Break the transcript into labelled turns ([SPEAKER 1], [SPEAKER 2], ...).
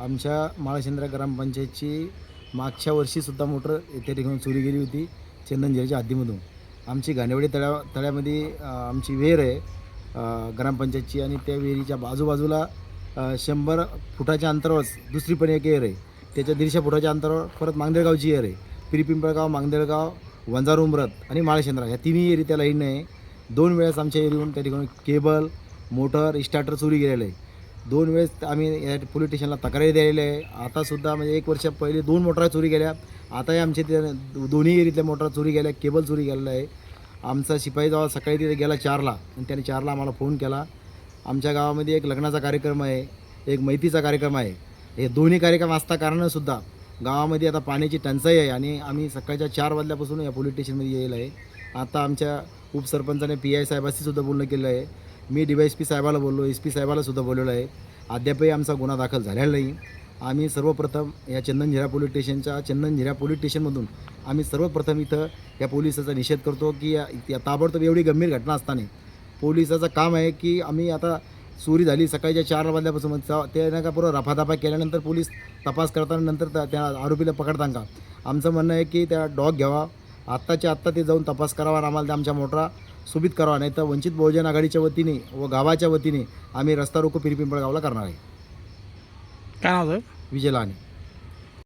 [SPEAKER 1] आमच्या माळशिंद्रा ग्रामपंचायतची मागच्या वर्षीसुद्धा मोटर त्या ठिकाणी चोरी गेली होती चंदनझेरीच्या हद्दीमधून. आमची घाणेवाडी तळ्यामध्ये आमची विहीर आहे ग्रामपंचायतची, आणि त्या विहिरीच्या बाजूबाजूला 100 फुटाच्या अंतरावरच दुसरी पण एक विहीर आहे. त्याच्या 150 फुटाच्या अंतरावर परत मांगदेळगावची विहीर आहे. पिंपळगाव, मांगदेळगाव, वंजार उंबरत आणि माळशिंद्रा ह्या तिन्ही विहिरी त्या लाईन आहे. 2 वेळेस आमच्या विहिरीहून त्या ठिकाणी केबल, मोटर, स्टार्टर चोरी गेलेलं आहे. 2 वेळेस आम्ही या पोलीस स्टेशनला तक्रारी द्यायला आहे. आतासुद्धा म्हणजे 1 वर्ष पहिले 2 मोटार चोरी गेल्या. आताही आमच्या तिथे दोन्ही एरियातल्या मोटार चोरी गेल्या, केबल चोरी गेलेला आहे. आमचा शिपाई जेव्हा सकाळी तिथे गेला 4ला, आणि त्याने 4ला आम्हाला फोन केला. आमच्या गावामध्ये एक लग्नाचा कार्यक्रम आहे, एक मैतीचा कार्यक्रम आहे. हे दोन्ही कार्यक्रम असता कारणानंसुद्धा गावामध्ये आता पाण्याची टंचाई आहे, आणि आम्ही सकाळच्या 4 वाजल्यापासून या पोलीस स्टेशनमध्ये यायला आहे. आता आमच्या उपसरपंचाने PI साहेबाशी सुद्धा बोलणं केलं आहे. मी DYSP साहेबाला बोललो, SP साहेबाला सुद्धा बोलवलं आहे. अद्यापही आमचा गुन्हा दाखल झालेला नाही. आम्ही सर्वप्रथम या चंदनझिरा पोलीस स्टेशनमधून आम्ही सर्वप्रथम इथं या पोलिसाचा निषेध करतो की या ताबडतोब एवढी गंभीर घटना असताना पोलिसाचं काम आहे की आम्ही आता चोरी झाली सकाळच्या 4 वाजल्यापासून ते नाही का पुरं रफादफा केल्यानंतर पोलीस तपास करताना नंतर त्या आरोपीला पकडताना का आमचं म्हणणं आहे की त्या डॉग घ्यावा, आत्ताच्या आत्ता ते जाऊन तपास करावा आणि आम्हाला आमच्या मोटरा सुबीत करावा, नाही तर वंचित बहुजन आघाडीच्या वतीने व गावाच्या वतीने आम्ही रस्ता रोको पिंपळगावला करणार आहे.
[SPEAKER 2] काय नाव आहे?
[SPEAKER 1] विजय लहाने.